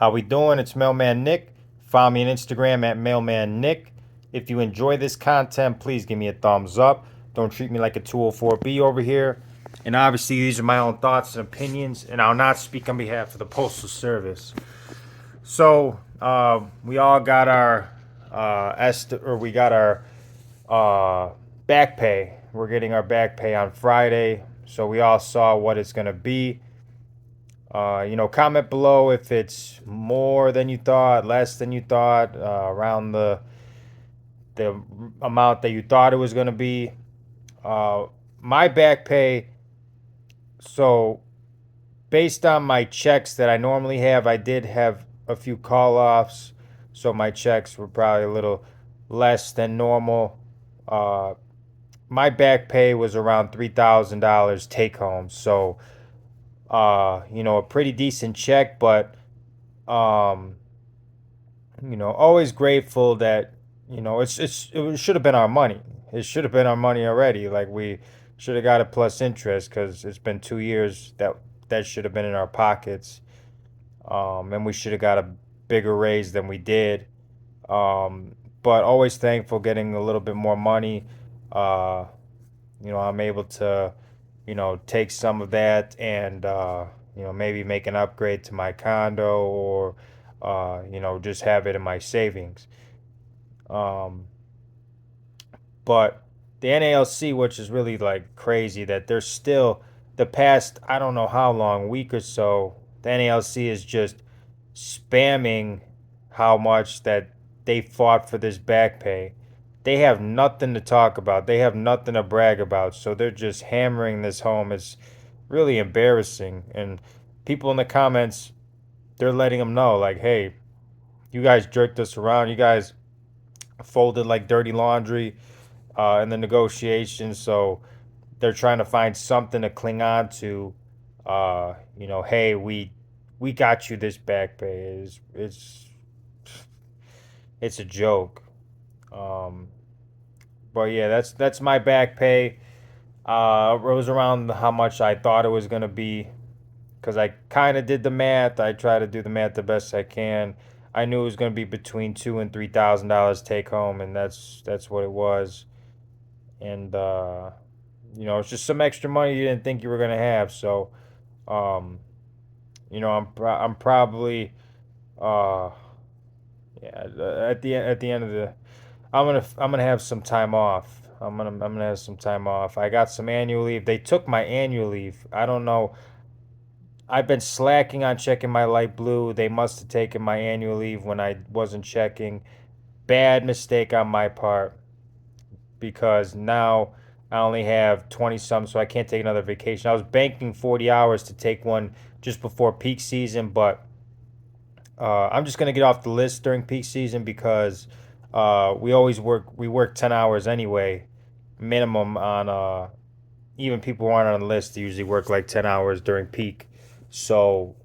How we doing? It's Mailman Nick. Follow me on Instagram at Mailman Nick. If you enjoy this content, please give me a thumbs up. Don't treat me like a 204B over here. And obviously, these are my own thoughts and opinions, and I'll not speak on behalf of the Postal Service. So, we all got our we got our back pay. We're getting our back pay on Friday, so we all saw what it's gonna be. Comment below if it's more than you thought, less than you thought, around the amount that you thought it was going to be. Uh, my back pay, so based on my checks that I normally have, I did have a few call offs, so my checks were probably a little less than normal. Uh, my back pay was around $3,000 take home, so a pretty decent check, but um, always grateful that it should have been our money. It should have been our money already. Like we should have got it plus interest because it's been 2 years that should have been in our pockets, and we should have got a bigger raise than we did. But always thankful getting a little bit more money. Uh, I'm able to, take some of that and maybe make an upgrade to my condo or just have it in my savings. Um, but the NALC, which is really like crazy, that there's still the past I don't know how long week or so, the NALC is just spamming how much that they fought for this back pay. They have nothing to talk about. They have nothing to brag about. So they're just hammering this home. It's really embarrassing. And people in the comments, they're letting them know, like, hey, you guys jerked us around. You guys folded like dirty laundry in the negotiations. So they're trying to find something to cling on to. Hey, we got you this back pay. It's a joke. Um, but yeah, that's my back pay. It was around how much I thought it was gonna be because I kind of did the math. I try to do the math the best I can. I knew it was gonna be between $2,000 and $3,000 take home, and that's what it was. And it's just some extra money you didn't think you were gonna have. So, um, I'm probably uh, yeah, at the end of the I'm gonna have some time off. I'm gonna have some time off. I got some annual leave. They took my annual leave. I don't know. I've been slacking on checking my light blue. They must have taken my annual leave when I wasn't checking. Bad mistake on my part because now I only have 20 some, so I can't take another vacation. I was banking 40 hours to take one just before peak season, but I'm just gonna get off the list during peak season because we work 10 hours anyway, minimum on even people who aren't on the list. They usually work like 10 hours during peak. So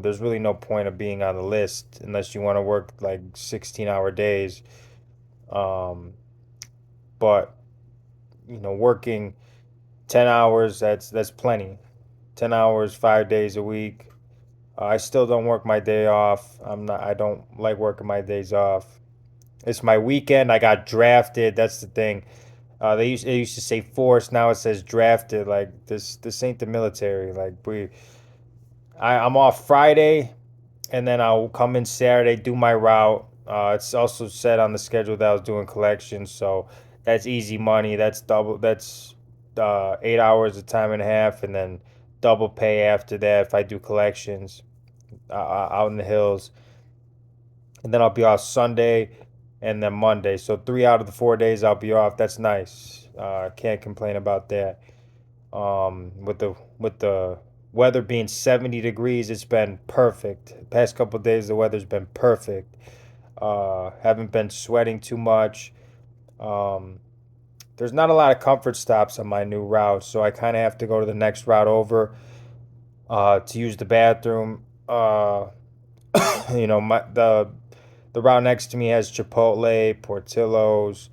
there's really no point of being on the list unless you want to work like 16-hour days. Um, but working 10 hours, that's plenty. 10 hours, 5 days a week. I still don't work my day off. I don't like working my days off. It's my weekend. I got drafted. That's the thing. It used to say forced. Now it says drafted. Like this ain't the military. Like I'm off Friday, and then I'll come in Saturday, do my route. It's also said on the schedule that I was doing collections, so that's easy money. That's double. That's 8 hours of time and a half, and then double pay after that if I do collections out in the hills. And then I'll be off Sunday and then Monday. So 3 out of the 4 days I'll be off. That's nice. Can't complain about that. With the weather being 70 degrees, it's been perfect. The past couple of days the weather's been perfect. Haven't been sweating too much. Um, there's not a lot of comfort stops on my new route, so I kind of have to go to the next route over to use the bathroom. The route next to me has Chipotle, Portillo's.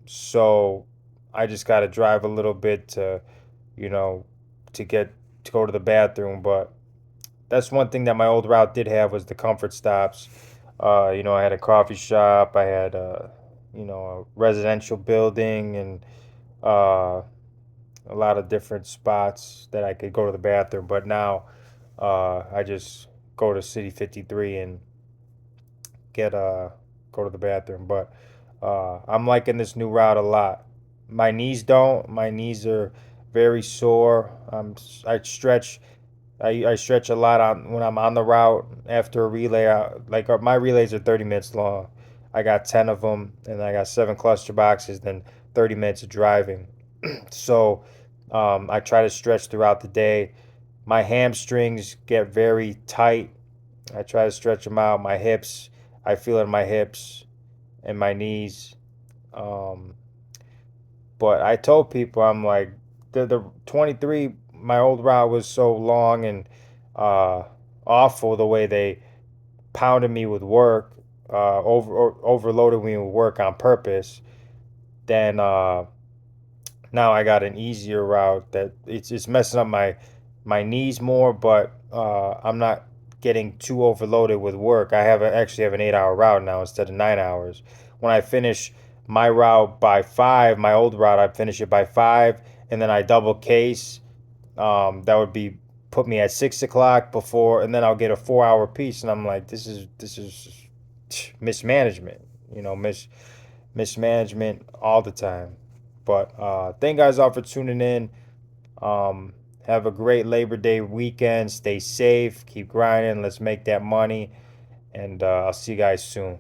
So I just got to drive a little bit to, you know, to get to go to the bathroom. But that's one thing that my old route did have was the comfort stops. I had a coffee shop, I had a residential building, and uh, a lot of different spots that I could go to the bathroom. But now I just go to City 53 and get go to the bathroom. But I'm liking this new route a lot. My knees don't. My knees are very sore. I stretch. I stretch a lot on when I'm on the route after a relay. My relays are 30 minutes long. I got 10 of them, and I got 7 cluster boxes. Then 30 minutes of driving. So I try to stretch throughout the day. My hamstrings get very tight. I try to stretch them out. My hips, I feel it in my hips and my knees. Um, but I told people, I'm like, the 23, my old route was so long and uh, awful the way they pounded me with work, overloaded me with work on purpose. Then now I got an easier route that it's messing up my knees more, but I'm not getting too overloaded with work. Actually have an 8 hour route now instead of 9 hours. When I finish my route by 5, my old route, I finish it by 5, and then I double case. That would be put me at 6 o'clock before, and then I'll get a 4 hour piece, and I'm like, this is mismanagement, mismanagement all the time. But thank you guys all for tuning in. Um, have a great Labor Day weekend. Stay safe. Keep grinding. Let's make that money. And I'll see you guys soon.